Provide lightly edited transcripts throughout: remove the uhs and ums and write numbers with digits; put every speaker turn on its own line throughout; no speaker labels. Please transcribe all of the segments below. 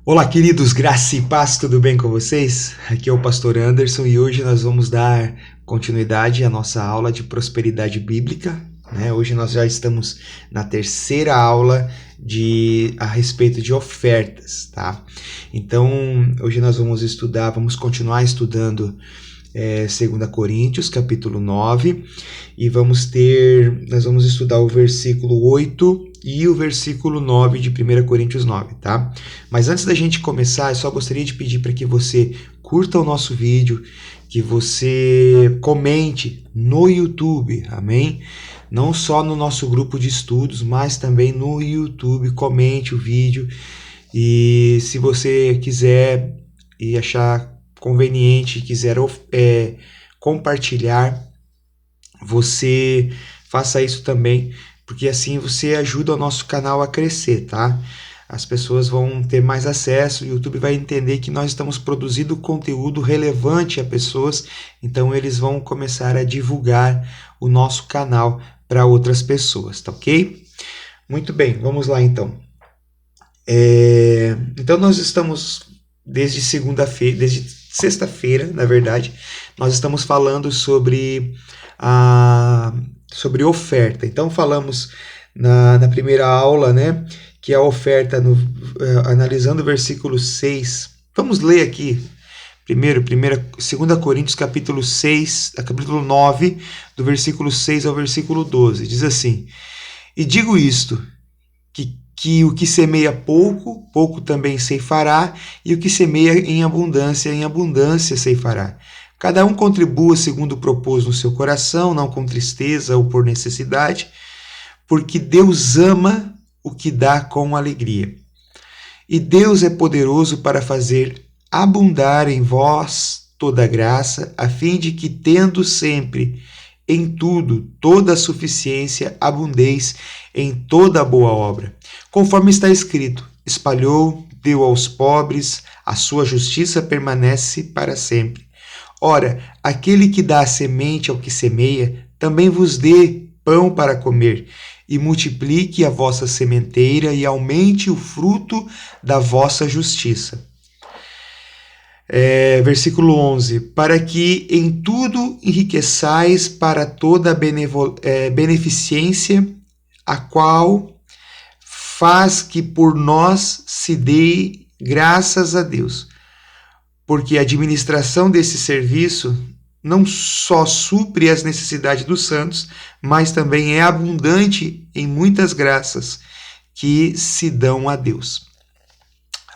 Olá, queridos, graça e paz, tudo bem com vocês? Aqui é o Pastor Anderson e hoje nós vamos dar continuidade à nossa aula de prosperidade bíblica. Hoje nós já estamos na terceira aula a respeito de ofertas, tá? Então, hoje nós vamos continuar estudando 2 Coríntios, capítulo 9, e nós vamos estudar o versículo 8 e o versículo 9 de 1 Coríntios 9, tá? Mas antes da gente começar, eu só gostaria de pedir para que você curta o nosso vídeo, que você comente no YouTube, amém? Não só no nosso grupo de estudos, mas também no YouTube, comente o vídeo. E se você quiser e achar conveniente, quiser compartilhar, você faça isso também, porque assim você ajuda o nosso canal a crescer, tá? As pessoas vão ter mais acesso, o YouTube vai entender que nós estamos produzindo conteúdo relevante a pessoas, então eles vão começar a divulgar o nosso canal para outras pessoas, tá ok? Muito bem, vamos lá então. Então nós estamos desde sexta-feira, na verdade, nós estamos falando sobre oferta. Então falamos na primeira aula, né, que a oferta, analisando o versículo 6. Vamos ler aqui primeiro, 2 Coríntios capítulo 6, capítulo 9, do versículo 6 ao versículo 12. Diz assim: E digo isto, que o que semeia pouco, pouco também ceifará, e o que semeia em abundância ceifará. Cada um contribua segundo propôs no seu coração, não com tristeza ou por necessidade, porque Deus ama o que dá com alegria. E Deus é poderoso para fazer abundar em vós toda graça, a fim de que, tendo sempre em tudo toda a suficiência, abundeis em toda a boa obra. Conforme está escrito: espalhou, deu aos pobres, a sua justiça permanece para sempre. Ora, aquele que dá a semente ao que semeia, também vos dê pão para comer, e multiplique a vossa sementeira e aumente o fruto da vossa justiça. Versículo 11: para que em tudo enriqueçais para toda a beneficência, a qual faz que por nós se dê graças a Deus, porque a administração desse serviço não só supre as necessidades dos santos, mas também é abundante em muitas graças que se dão a Deus.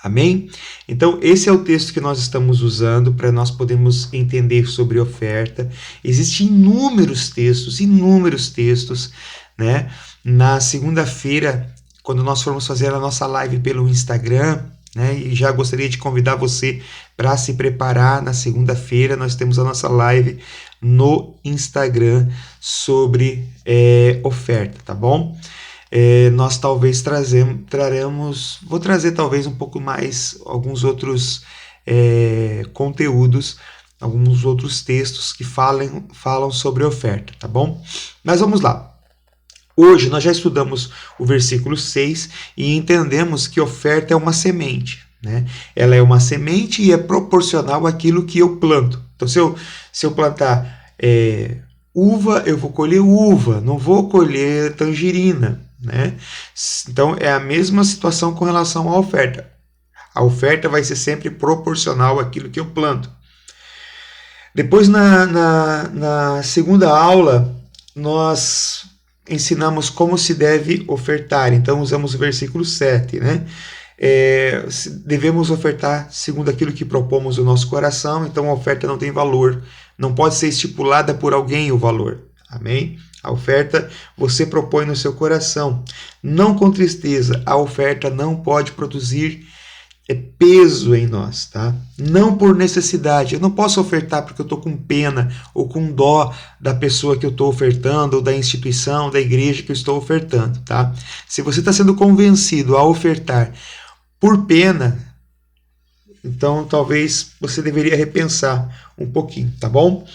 Amém? Então, esse é o texto que nós estamos usando para nós podermos entender sobre oferta. Existem inúmeros textos, né? Na segunda-feira, quando nós formos fazer a nossa live pelo Instagram, né? E já gostaria de convidar você para se preparar. Na segunda-feira nós temos a nossa live no Instagram sobre oferta, tá bom? Nós talvez vou trazer talvez um pouco mais alguns outros conteúdos, alguns outros textos que falam sobre oferta, tá bom? Mas vamos lá. Hoje nós já estudamos o versículo 6 e entendemos que oferta é uma semente, né? Ela é uma semente e é proporcional àquilo que eu planto. Então, se eu plantar uva, eu vou colher uva, não vou colher tangerina, né? Então, é a mesma situação com relação à oferta. A oferta vai ser sempre proporcional àquilo que eu planto. Depois, na segunda aula, nós ensinamos como se deve ofertar. Então, usamos o versículo 7, né? Devemos ofertar segundo aquilo que propomos no nosso coração. Então, a oferta não tem valor. Não pode ser estipulada por alguém o valor. Amém? A oferta você propõe no seu coração. Não com tristeza. A oferta não pode produzir peso em nós, tá? Não por necessidade. Eu não posso ofertar porque eu estou com pena ou com dó da pessoa que eu estou ofertando, ou da instituição, da igreja que eu estou ofertando, tá? Se você está sendo convencido a ofertar por pena, então talvez você deveria repensar um pouquinho, tá bom?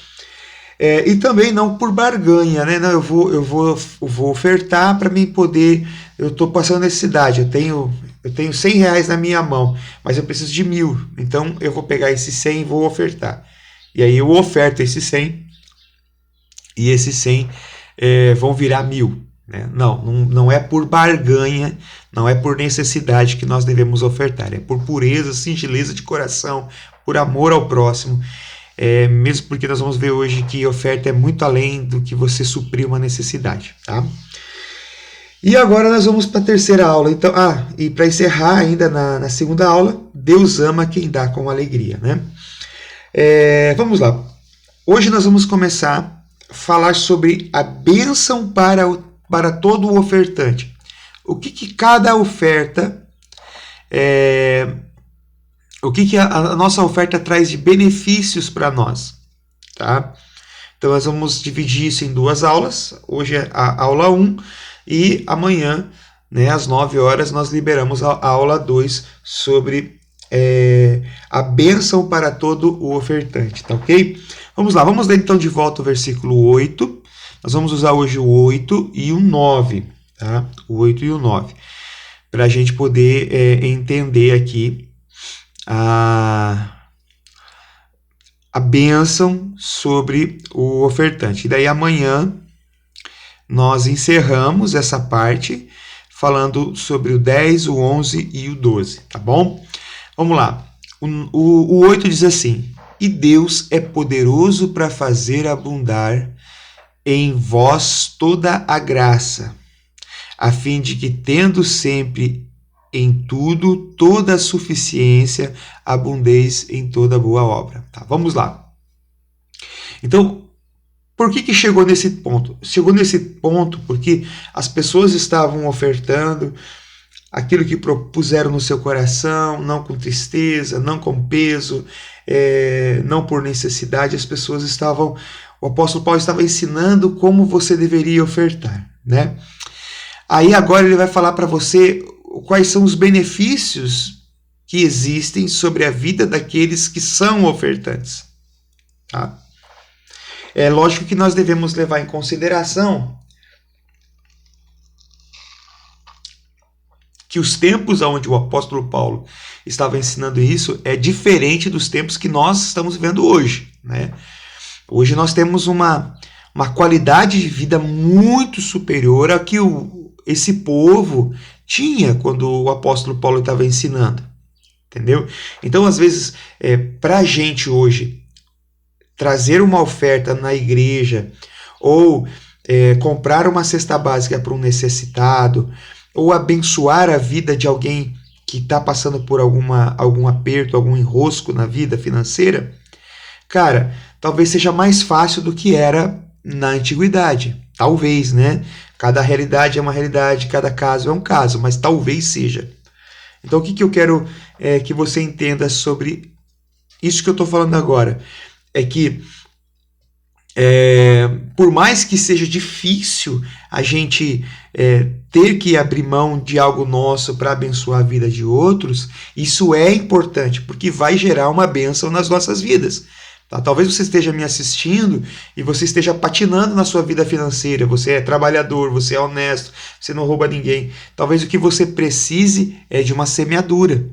E também não por barganha, né? Não, eu vou ofertar para mim poder. Eu estou passando necessidade, eu tenho eu tenho R$ 100 na minha mão, mas eu preciso de 1.000. Então eu vou pegar esses 100 e vou ofertar. E aí eu oferto esses 100 e esses 100 vão virar 1.000. Né? Não é por barganha, não é por necessidade que nós devemos ofertar. É por pureza, singeleza de coração, por amor ao próximo. Mesmo porque nós vamos ver hoje que oferta é muito além do que você suprir uma necessidade. Tá? E agora nós vamos para a terceira aula. Então, e para encerrar ainda na segunda aula, Deus ama quem dá com alegria. Né? Vamos lá. Hoje nós vamos começar a falar sobre a bênção para todo o ofertante. O que cada oferta, o que a nossa oferta traz de benefícios para nós. Tá? Então nós vamos dividir isso em 2 aulas. Hoje é a aula 1 e amanhã, né, às 9 horas, nós liberamos a aula 2 sobre a bênção para todo o ofertante. Tá ok? Vamos lá, vamos ler então de volta o versículo 8. Nós vamos usar hoje o 8 e o 9, tá? O 8 e o 9, para a gente poder entender aqui a bênção sobre o ofertante. E daí amanhã nós encerramos essa parte falando sobre o 10, o 11 e o 12, tá bom? Vamos lá. O 8 diz assim: e Deus é poderoso para fazer abundar em vós toda a graça, a fim de que, tendo sempre em tudo toda a suficiência, abundeis em toda boa obra. Tá, vamos lá. Então, por que chegou nesse ponto? Chegou nesse ponto porque as pessoas estavam ofertando aquilo que propuseram no seu coração, não com tristeza, não com peso, não por necessidade. As pessoas estavam... O apóstolo Paulo estava ensinando como você deveria ofertar, né? Aí agora ele vai falar para você quais são os benefícios que existem sobre a vida daqueles que são ofertantes. Tá? É lógico que nós devemos levar em consideração que os tempos onde o apóstolo Paulo estava ensinando isso é diferente dos tempos que nós estamos vivendo hoje, né? Hoje nós temos uma qualidade de vida muito superior a que esse povo tinha quando o apóstolo Paulo estava ensinando, entendeu? Então, às vezes, para a gente hoje trazer uma oferta na igreja ou comprar uma cesta básica para um necessitado ou abençoar a vida de alguém que está passando por algum aperto, algum enrosco na vida financeira, cara, talvez seja mais fácil do que era na antiguidade. Talvez, né? Cada realidade é uma realidade, cada caso é um caso, mas talvez seja. Então, o que eu quero que você entenda sobre isso que eu estou falando agora? É que, por mais que seja difícil a gente ter que abrir mão de algo nosso para abençoar a vida de outros, isso é importante, porque vai gerar uma bênção nas nossas vidas. Tá? Talvez você esteja me assistindo e você esteja patinando na sua vida financeira, você é trabalhador, você é honesto, você não rouba ninguém. Talvez o que você precise é de uma semeadura,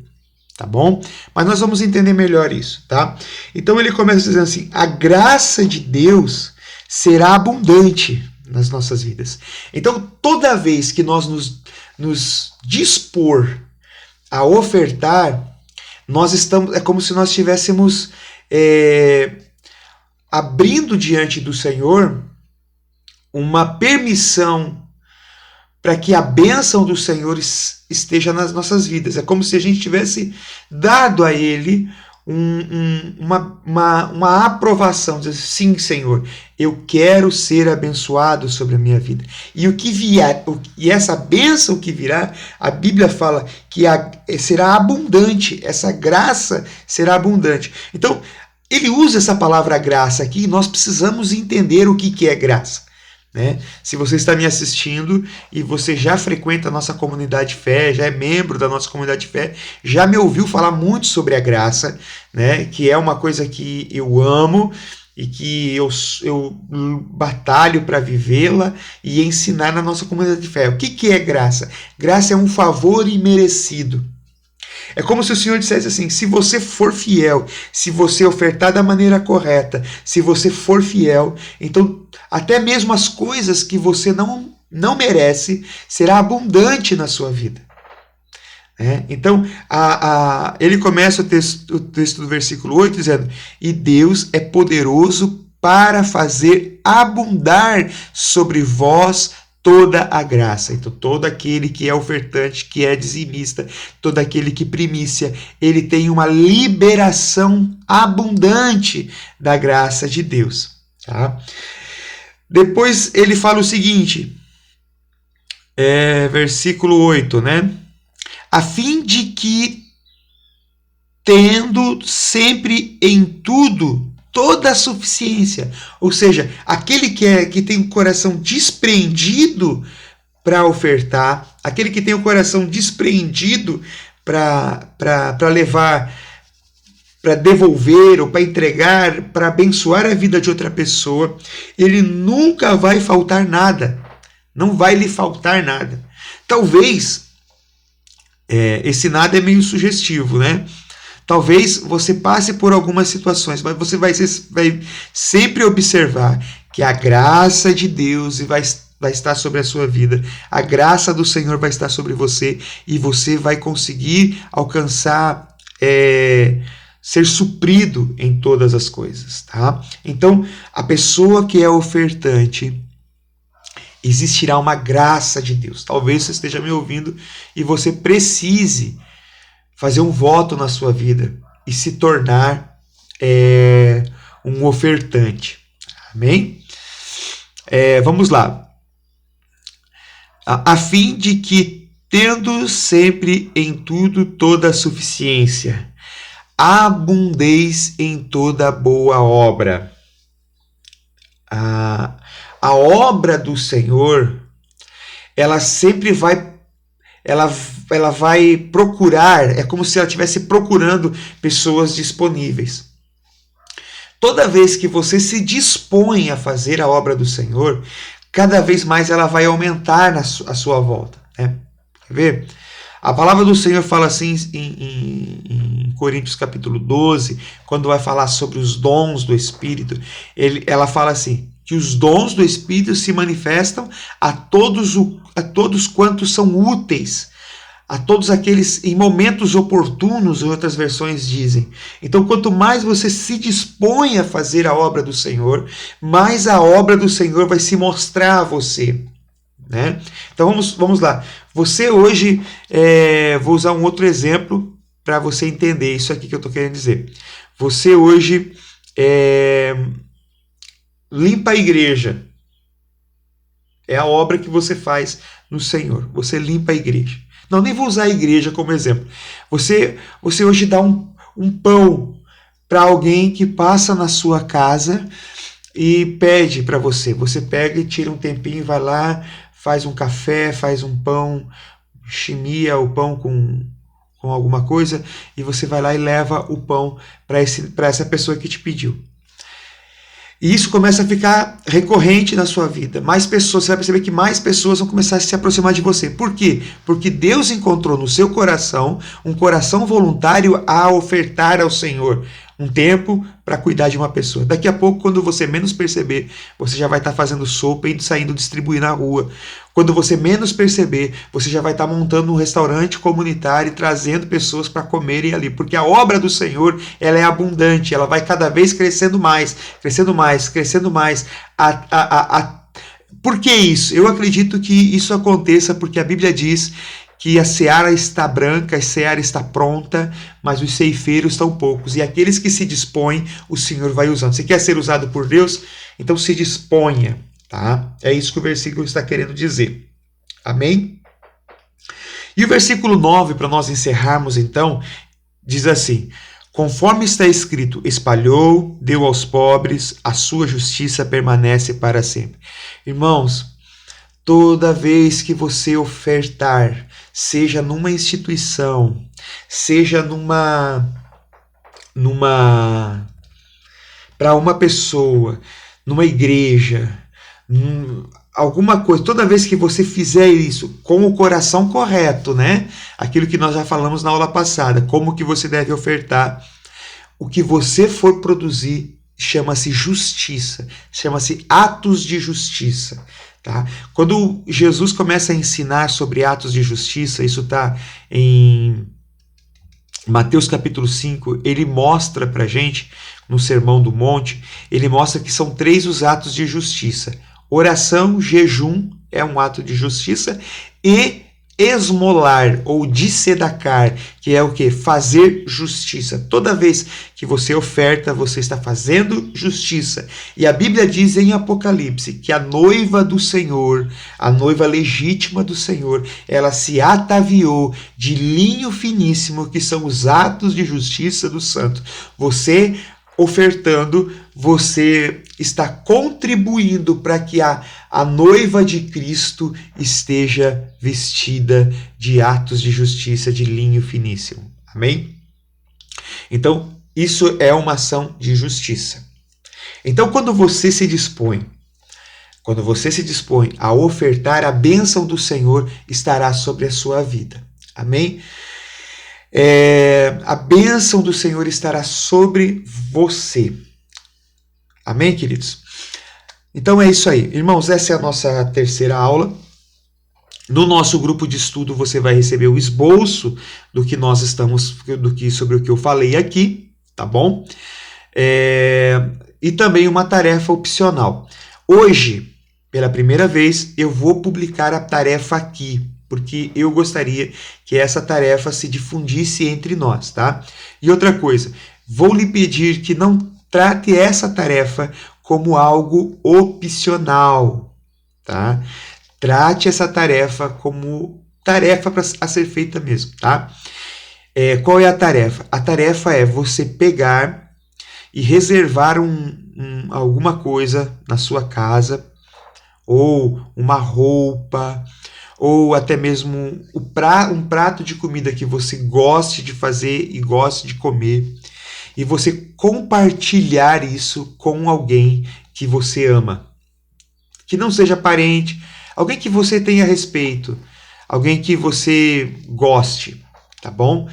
tá bom? Mas nós vamos entender melhor isso, tá? Então ele começa dizendo assim: a graça de Deus será abundante nas nossas vidas. Então toda vez que nós nos dispor a ofertar, é como se nós estivéssemos abrindo diante do Senhor uma permissão para que a bênção do Senhor esteja nas nossas vidas. É como se a gente tivesse dado a Ele uma aprovação, dizer, sim, Senhor, eu quero ser abençoado sobre a minha vida. E o que vier, e essa bênção que virá, a Bíblia fala que será abundante, essa graça será abundante. Então, ele usa essa palavra graça aqui e nós precisamos entender o que é graça. Né? Se você está me assistindo e você já frequenta a nossa comunidade de fé, já é membro da nossa comunidade de fé, já me ouviu falar muito sobre a graça, né? Que é uma coisa que eu amo e que eu batalho para vivê-la e ensinar na nossa comunidade de fé. O que é graça? Graça é um favor imerecido. É como se o Senhor dissesse assim: se você for fiel, se você ofertar da maneira correta, se você for fiel, então até mesmo as coisas que você não merece será abundante na sua vida. Então, ele começa o texto do versículo 8 dizendo: e Deus é poderoso para fazer abundar sobre vós toda a graça. Então, todo aquele que é ofertante, que é dizimista, todo aquele que primícia, ele tem uma liberação abundante da graça de Deus. Tá? Depois ele fala o seguinte, versículo 8, né? A fim de que, tendo sempre em tudo toda a suficiência, ou seja, aquele que tem o coração desprendido para ofertar, aquele que tem o coração desprendido para levar, para devolver ou para entregar, para abençoar a vida de outra pessoa, ele nunca vai faltar nada, não vai lhe faltar nada. Talvez esse nada é meio sugestivo, né? Talvez você passe por algumas situações, mas você vai sempre observar que a graça de Deus vai estar sobre a sua vida, a graça do Senhor vai estar sobre você e você vai conseguir alcançar, ser suprido em todas as coisas, tá? Então, a pessoa que é ofertante, existirá uma graça de Deus. Talvez você esteja me ouvindo e você precise fazer um voto na sua vida e se tornar um ofertante. Amém? Vamos lá. A fim de que, tendo sempre em tudo toda a suficiência, abundeis em toda boa obra. A obra do Senhor, ela sempre vai, ela vai procurar, é como se ela estivesse procurando pessoas disponíveis. Toda vez que você se dispõe a fazer a obra do Senhor, cada vez mais ela vai aumentar à sua volta. Né? Quer ver? A palavra do Senhor fala assim em Coríntios capítulo 12, quando vai falar sobre os dons do Espírito, ela fala assim, que os dons do Espírito se manifestam a todos quantos são úteis, a todos aqueles em momentos oportunos, outras versões dizem. Então, quanto mais você se dispõe a fazer a obra do Senhor, mais a obra do Senhor vai se mostrar a você. Né? Então, vamos lá. Você hoje, vou usar um outro exemplo para você entender isso aqui que eu estou querendo dizer. Você hoje limpa a igreja. É a obra que você faz no Senhor. Você limpa a igreja. Não, nem vou usar a igreja como exemplo. Você hoje dá um pão para alguém que passa na sua casa e pede para você. Você pega e tira um tempinho, vai lá, faz um café, faz um pão, chimia o pão com alguma coisa e você vai lá e leva o pão para essa pessoa que te pediu. E isso começa a ficar recorrente na sua vida. Mais pessoas, você vai perceber que mais pessoas vão começar a se aproximar de você. Por quê? Porque Deus encontrou no seu coração um coração voluntário a ofertar ao Senhor um tempo para cuidar de uma pessoa. Daqui a pouco, quando você menos perceber, você já vai estar fazendo sopa e saindo distribuir na rua. Quando você menos perceber, você já vai estar montando um restaurante comunitário e trazendo pessoas para comerem ali. Porque a obra do Senhor, ela é abundante, ela vai cada vez crescendo mais, crescendo mais, crescendo mais. Por que isso? Eu acredito que isso aconteça porque a Bíblia diz que a seara está branca, a seara está pronta, mas os ceifeiros estão poucos. E aqueles que se dispõem, o Senhor vai usando. Você quer ser usado por Deus? Então se disponha. Tá? É isso que o versículo está querendo dizer. Amém? E o versículo 9, para nós encerrarmos então, diz assim: conforme está escrito, espalhou, deu aos pobres, a sua justiça permanece para sempre. Irmãos, toda vez que você ofertar, seja numa instituição, seja numa para uma pessoa, numa igreja, alguma coisa, toda vez que você fizer isso com o coração correto, né? Aquilo que nós já falamos na aula passada, como que você deve ofertar, o que você for produzir chama-se justiça, chama-se atos de justiça. Tá? Quando Jesus começa a ensinar sobre atos de justiça, isso está em Mateus capítulo 5, ele mostra para a gente, no Sermão do Monte, ele mostra que são 3 os atos de justiça. Oração, jejum é um ato de justiça e esmolar ou dissedacar, que é o que? Fazer justiça. Toda vez que você oferta, você está fazendo justiça. E a Bíblia diz em Apocalipse que a noiva do Senhor, a noiva legítima do Senhor, ela se ataviou de linho finíssimo, que são os atos de justiça do santo. Você ofertando, você está contribuindo para que a noiva de Cristo esteja vestida de atos de justiça de linho finíssimo. Amém? Então, isso é uma ação de justiça. Então, quando você se dispõe a ofertar, a bênção do Senhor estará sobre a sua vida. Amém? A bênção do Senhor estará sobre você. Amém, queridos? Então é isso aí. Irmãos, essa é a nossa terceira aula. No nosso grupo de estudo você vai receber o esboço do que nós estamos, sobre o que eu falei aqui, tá bom? E também uma tarefa opcional. Hoje, pela primeira vez, eu vou publicar a tarefa aqui, porque eu gostaria que essa tarefa se difundisse entre nós, tá? E outra coisa, vou lhe pedir que não trate essa tarefa como algo opcional, tá? Trate essa tarefa como tarefa a ser feita mesmo, tá? Qual é a tarefa? A tarefa é você pegar e reservar alguma coisa na sua casa, ou uma roupa, ou até mesmo um prato de comida que você goste de fazer e goste de comer, e você compartilhar isso com alguém que você ama. Que não seja parente, alguém que você tenha respeito, alguém que você goste, tá bom?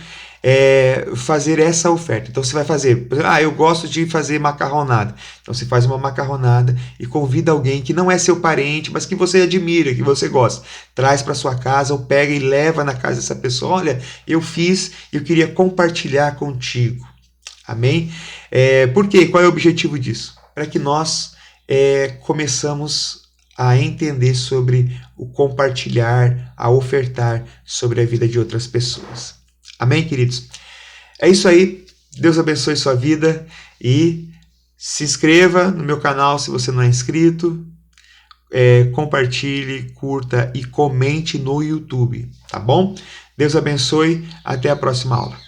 Fazer essa oferta. Então você vai fazer, eu gosto de fazer macarronada. Então você faz uma macarronada e convida alguém que não é seu parente, mas que você admira, que você gosta. Traz para sua casa ou pega e leva na casa dessa pessoa. Olha, eu fiz e eu queria compartilhar contigo. Amém? Por quê? Qual é o objetivo disso? Para que nós começamos a entender sobre o compartilhar, a ofertar sobre a vida de outras pessoas. Amém, queridos? É isso aí. Deus abençoe sua vida e se inscreva no meu canal se você não é inscrito. Compartilhe, curta e comente no YouTube, tá bom? Deus abençoe. Até a próxima aula.